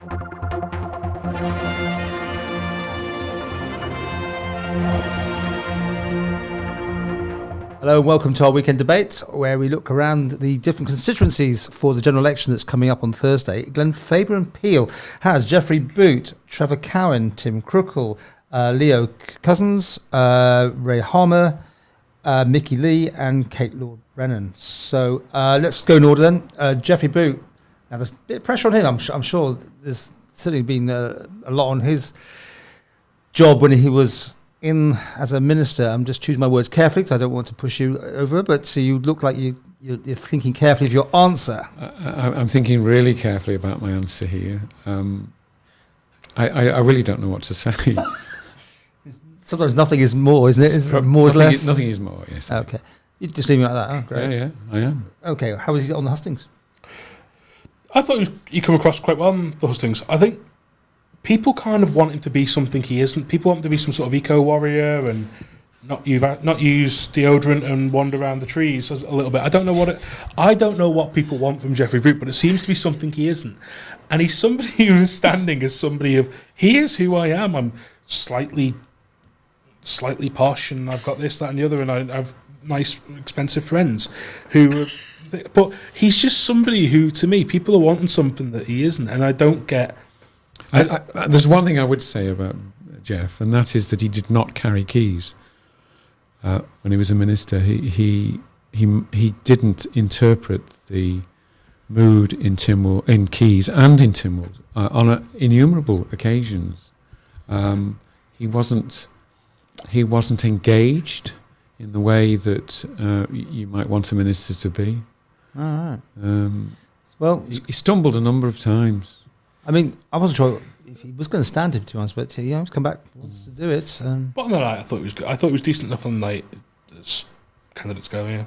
Hello and welcome to our weekend debate, where we look around the different constituencies for the general election that's coming up on Thursday. Glenfaba and Peel has Geoffrey Boot, Trevor Cowan, Tim Crooke, Leo Cousins, Ray Harmer, Mikey Lee and Kate Lord-Brennan. So let's go in order then. Geoffrey Boot. Now there's a bit of pressure on him. I'm sure there's certainly been a lot on his job when he was in as a minister. I'm just choosing my words carefully because I don't want to push you over, but so you look like you're thinking carefully of your answer. I'm thinking really carefully about my answer here. I really don't know what to say. Sometimes nothing is more, isn't it? Is more or less? Nothing is more, yes. Okay. You just leave me like that. Oh, great. Yeah, I am. Okay, how was he on the hustings? I thought he come across quite well on the hustings. I think people kind of want him to be something he isn't. People want him to be some sort of eco-warrior and not use deodorant and wander around the trees a little bit. I don't know what people want from Geoffrey Boot, but it seems to be something he isn't. And he's somebody who's standing as somebody of, here's who I am. I'm slightly posh, and I've got this, that, and the other, and I have nice, expensive friends who. But he's just somebody who, to me, people are wanting something that he isn't, and I don't get. There's one thing I would say about Jeff, and that is that he did not carry keys when he was a minister. He didn't interpret the mood in Keys and in Tynwald on innumerable occasions. He wasn't engaged in the way that you might want a minister to be. All right. Well, he stumbled a number of times. I mean, I wasn't sure if he was going to stand him, to be honest, but he's come back, wants to do it. But on the night, I thought it was good. I thought it was decent enough on the night as candidates go. Yeah.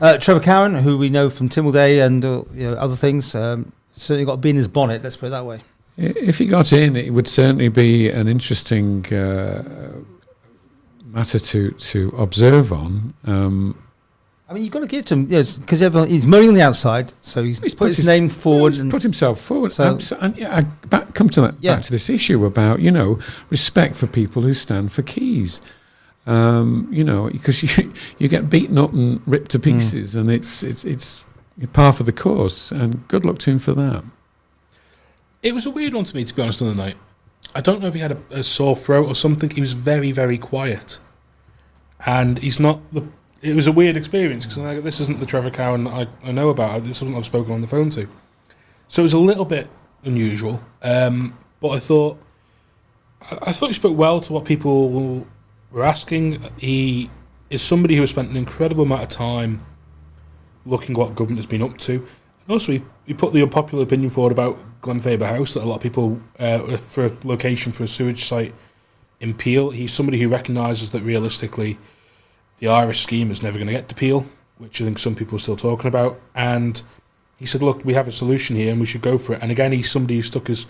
Right. Trevor Cowan, who we know from Tynwald Day and other things, certainly got a bee in his bonnet. Let's put it that way. If he got in, it would certainly be an interesting matter to observe on. I mean, you've got to give it to him, because he's moaning on the outside, so he's put his name forward. He's put himself forward. So, I come to back to this issue about, respect for people who stand for keys. Because you get beaten up and ripped to pieces, and it's par for the course, and good luck to him for that. It was a weird one to me, to be honest, on the night. I don't know if he had a sore throat or something. He was very, very quiet. And he's not it was a weird experience, because this isn't the Trevor Cowan I know about. This isn't I've spoken on the phone to. So it was a little bit unusual. But I thought he spoke well to what people were asking. He is somebody who has spent an incredible amount of time looking at what government has been up to. And also, he put the unpopular opinion forward about Glenfaba House, that a lot of people, for a location for a sewage site in Peel. He's somebody who recognises that realistically the Irish scheme is never going to get to Peel, which I think some people are still talking about. And he said, look, we have a solution here and we should go for it. And again, he's somebody who stuck his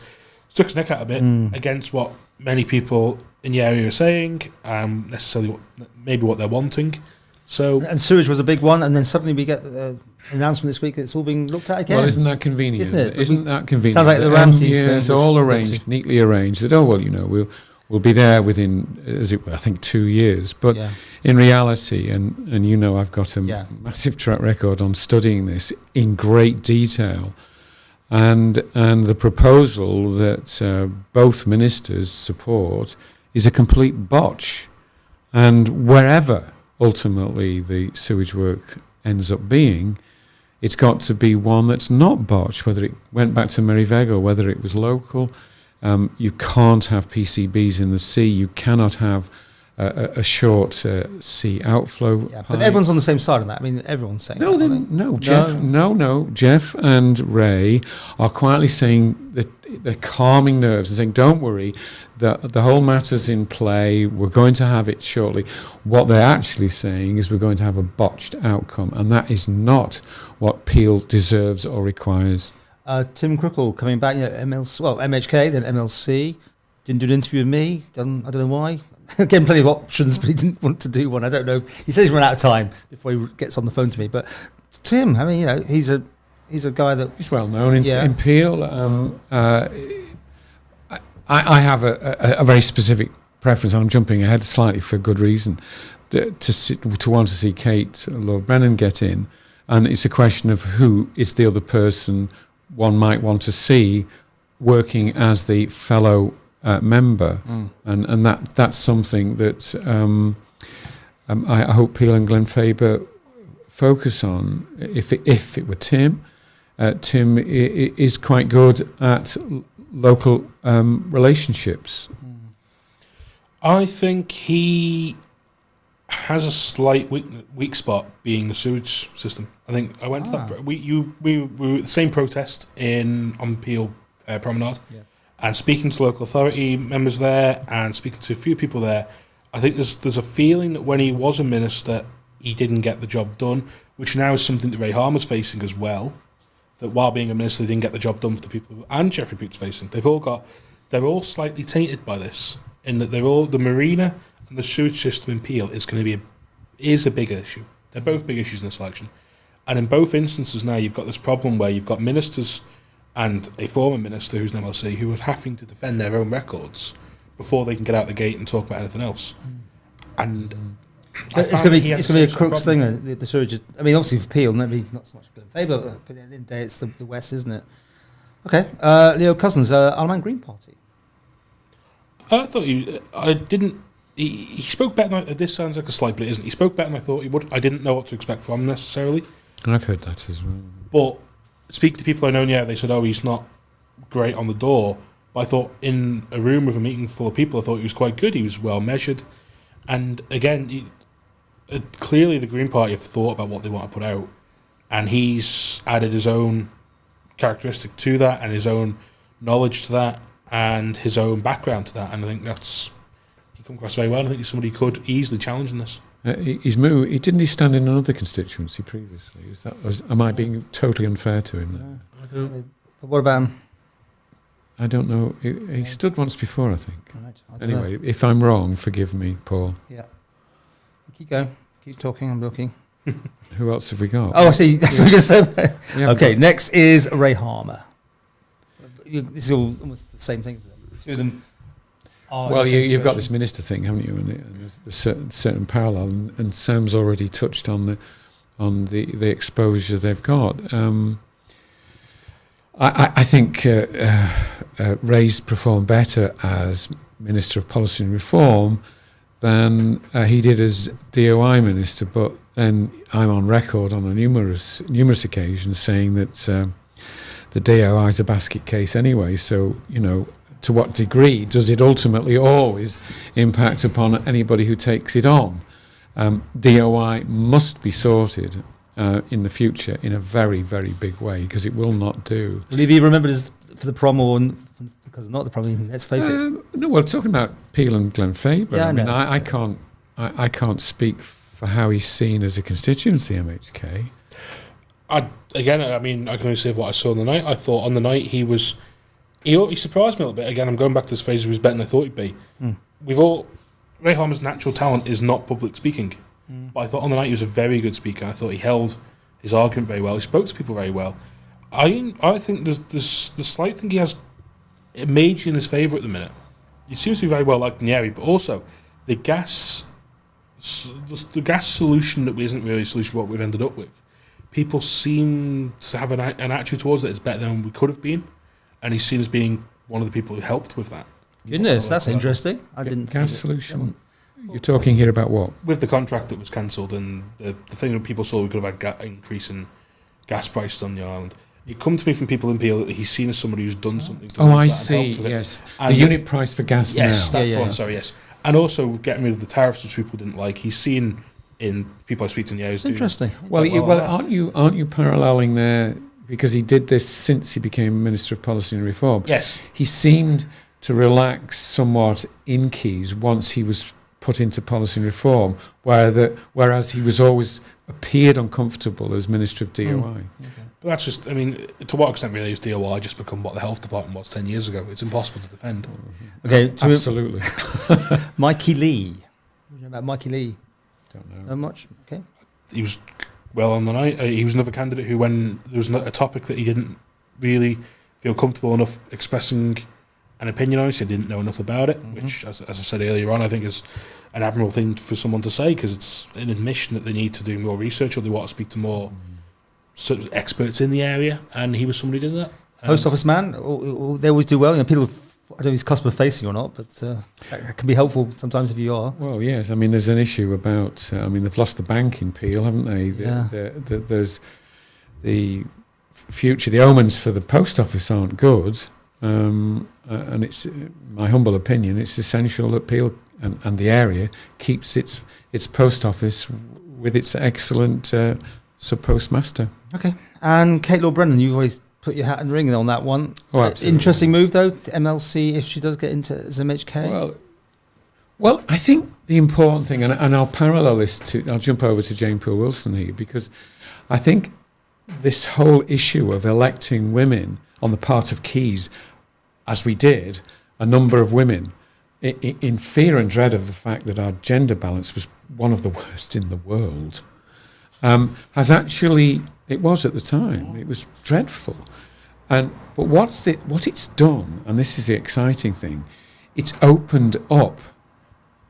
neck out a bit against what many people in the area are saying, necessarily maybe what they're wanting. And sewage was a big one, and then suddenly we get an announcement this week that it's all being looked at again. Well, isn't that convenient? Isn't it? Isn't that convenient? Sounds like the Ramsey thing. It's all arranged, neatly arranged. That we'll be there within, as it were, I think 2 years. But in reality, and I've got a massive track record on studying this in great detail, and the proposal that both ministers support is a complete botch. And wherever ultimately the sewage work ends up being, it's got to be one that's not botched, whether it went back to Meriveg or whether it was local. You can't have PCBs in the sea. You cannot have a short sea outflow. Yeah, but everyone's on the same side on that. I mean, everyone's saying Jeff and Ray are quietly saying that they're calming nerves and saying, don't worry, the whole matter's in play. We're going to have it shortly. What they're actually saying is we're going to have a botched outcome, and that is not what Peel deserves or requires. Tim Crooke coming back, MHK, then MLC, didn't do an interview with me. I don't know why. Again, plenty of options, but he didn't want to do one. I don't know. He says he's run out of time before he gets on the phone to me. But Tim, I mean, he's a guy that he's well known in Peel. I have a very specific preference, and I'm jumping ahead slightly for good reason, to want to see Kate Lord Brennan get in, and it's a question of who is the other person one might want to see working as the fellow member, and that's something that I hope Peel and Glenfaba focus on. If it were Tim, Tim is quite good at local relationships. I think he has a slight weak spot being the sewage system. I think I went to that. We were at the same protest on Peel Promenade, and speaking to local authority members there, and speaking to a few people there. I think there's a feeling that when he was a minister, he didn't get the job done, which now is something that Ray Harmer's facing as well. That while being a minister, they didn't get the job done for the people, and Geoffrey Boot's facing. They're all slightly tainted by this, in that the marina and the sewage system in Peel is going to be a big issue. They're both big issues in this election, and in both instances now you've got this problem where you've got ministers and a former minister who's an MLC who are having to defend their own records before they can get out the gate and talk about anything else. And so it's going to be a Crooke's thing. The sewage. I mean, obviously for Peel, maybe not so much Glenfaba, but at the end of the day, it's the West, isn't it? Okay, Leo Cousins, Alman Green Party. I thought he spoke better than this sounds like a slight, but it isn't. He spoke better than I thought he would. I didn't know what to expect from him necessarily. I've heard that as well. But speaking to people I know, they said, he's not great on the door. But I thought in a room with a meeting full of people, I thought he was quite good. He was well measured. And again, clearly the Green Party have thought about what they want to put out. And he's added his own characteristic to that, and his own knowledge to that, and his own background to that. And I think he come across very well. I think he's somebody who could easily challenge in this. Didn't he stand in another constituency previously? Am I being totally unfair to him? But what about him? I don't know. He stood once before, I think. I anyway, if I'm wrong, forgive me, Paul. Yeah. Keep going. Keep talking. I'm looking. Who else have we got? Oh, I see. That's what you're going to say. Okay, next is Ray Harmer. This is almost the same thing, isn't it? The two of them are... Well, you've got this minister thing, haven't you? And there's a certain parallel. And Sam's already touched on the exposure they've got. I think Ray's performed better as Minister of Policy and Reform than he did as DOI Minister, but then I'm on record on numerous occasions saying that the DOI is a basket case anyway, so, to what degree does it ultimately always impact upon anybody who takes it on? DOI must be sorted in the future in a very, very big way, because it will not do. Will he be remembered as for the prom or because not the prom? Let's face it. No, we're talking about Peel and Glenfaba. Yeah, I mean, I can't speak for how he's seen as a constituency, MHK. I can only say what I saw on the night. I thought on the night he surprised me a little bit. Again, I'm going back to this phrase, he was better than I thought he'd be. Ray Harmer's natural talent is not public speaking. But I thought on the night he was a very good speaker. I thought he held his argument very well. He spoke to people very well. I think there's the slight thing he has major in his favour at the minute. He seems to be very well liked in the area, but also the gas solution that isn't really a solution what we've ended up with. People seem to have an attitude towards it. It's better than we could have been, and he's seen as being one of the people who helped with that. Goodness, that's interesting. I didn't gas solution. You're talking here about what? With the contract that was cancelled and the thing that people saw we could have had increase in gas prices on the island. It come to me from people in Peel that he's seen as somebody who's done something. I see, yes. The unit price for gas now. Yes, that's one, sorry, yes. And also getting rid of the tariffs which people didn't like. He's seen in people I speak to in the areas. Interesting. Well, aren't you paralleling there, because he did this since he became Minister of Policy and Reform? Yes. He seemed to relax somewhat in Keys once he was put into policy and reform, whereas he was always appeared uncomfortable as Minister of DOI. Okay. But that's just, to what extent really is DOI just become what the health department was 10 years ago? It's impossible to defend. Okay, absolutely. Mikey Lee. What do you know about Mikey Lee? Don't know. Not much. Okay. He was well on the night. He was another candidate who, when there was a topic that he didn't really feel comfortable enough expressing an opinion on it. They didn't know enough about it, which, as I said earlier on, I think is an admirable thing for someone to say, because it's an admission that they need to do more research, or they want to speak to more sort of experts in the area, and he was somebody who did that. Post office man, they always do well. You know, people, I don't know if he's customer facing or not, but that can be helpful sometimes if you are. Well, yes. I mean, there's an issue about. I mean, they've lost the bank in Peel, haven't they? There's the future. The omens for the post office aren't good, and it's my humble opinion. It's essential that Peel and the area keeps its post office with its excellent sub-postmaster. Okay. And Kate Law-Brennan, you've always put your hat in the ring on that one. Oh, absolutely. Interesting move, though, to MLC, if she does get into MHK. Well, I think the important thing, and I'll parallel this I'll jump over to Jane Poole-Wilson here, because I think this whole issue of electing women on the part of Keys, as we did, a number of women, in fear and dread of the fact that our gender balance was one of the worst in the world, has actually, it was at the time, it was dreadful. But what it's done, and this is the exciting thing, it's opened up,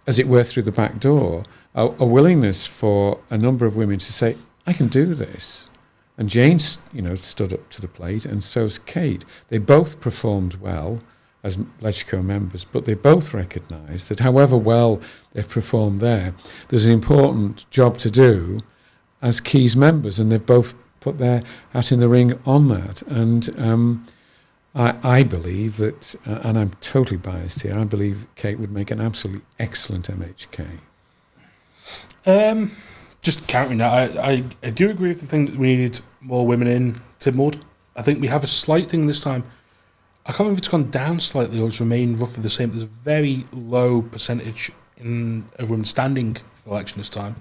as it were, through the back door, a willingness for a number of women to say, I can do this. And Jane, stood up to the plate, and so's Kate. They both performed well as LegCo members, but they both recognised that however well they've performed there's an important job to do as Keys members, and they've both put their hat in the ring on that. And I believe that, and I'm totally biased here, I believe Kate would make an absolutely excellent MHK. Just countering that, I do agree with the thing that we needed more women in Tynwald. I think we have a slight thing this time. I can't remember if it's gone down slightly or it's remained roughly the same. There's a very low percentage of women standing for election this time.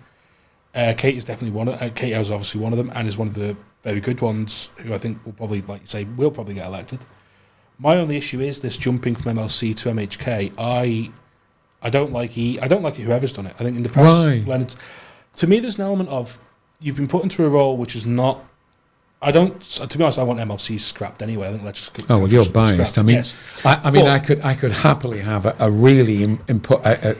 Kate is definitely one of Kate is obviously one of them, and is one of the very good ones who I think will probably, like you say, will probably get elected. My only issue is this jumping from MLC to MHK. I don't like it whoever's done it. I think in the past, Leonard, to me, there's an element of you've been put into a role which is not. To be honest, I want MLC scrapped anyway. I think let's just. Oh, well, you're biased. Scrapped. I mean, yes. I could happily have a really a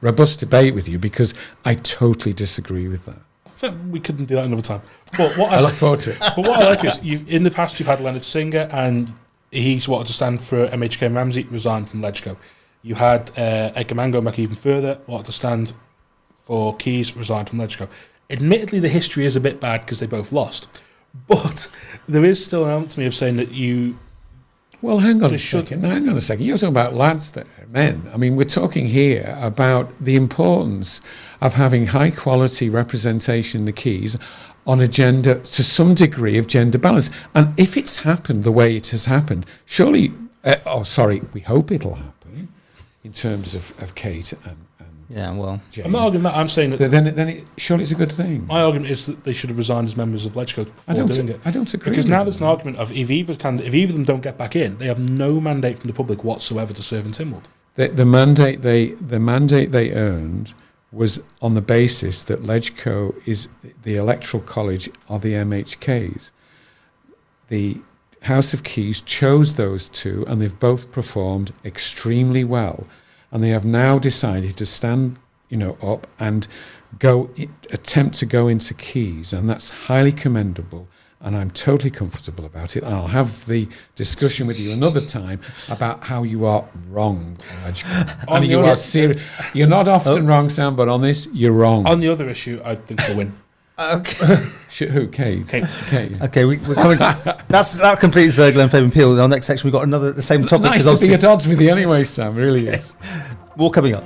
robust debate with you, because I totally disagree with that. We couldn't do that another time. But what I look forward to it. But what I like is, in the past, you've had Leonard Singer, and he's wanted to stand for MHK, and Ramsey resigned from LegCo. You had Edgar Mann going back even further, wanted to stand for Keys, resigned from LegCo. Admittedly, the history is a bit bad because they both lost. But there is still an element to me of saying that you... Well, hang on a second. You're talking about lads there, men. I mean, we're talking here about the importance of having high-quality representation in the Keys on a gender, to some degree of gender balance. And if it's happened the way it has happened, surely... we hope it'll happen in terms of Kate and yeah, well... Jane. I'm not arguing that. I'm saying that... Then surely it's a good thing. My argument is that they should have resigned as members of LegCo before doing it. I don't agree. Because now there's an argument of if either of them don't get back in, they have no mandate from the public whatsoever to serve in Tynwald. The mandate they earned was on the basis that LegCo is the electoral college of the MHKs. The House of Keys chose those two, and they've both performed extremely well. And they have now decided to stand, up and attempt to go into Keys, and that's highly commendable. And I'm totally comfortable about it. And I'll have the discussion with you another time about how you are wrong. And you are serious. You're not often wrong, Sam, but on this, you're wrong. On the other issue, I think they'll win. Okay. Who? Kate. Okay, we're coming. That completes Glenfaba and Peel. In our next section, we've got the same topic. Nice to be at odds with you anyway, Sam. Really is. More coming up.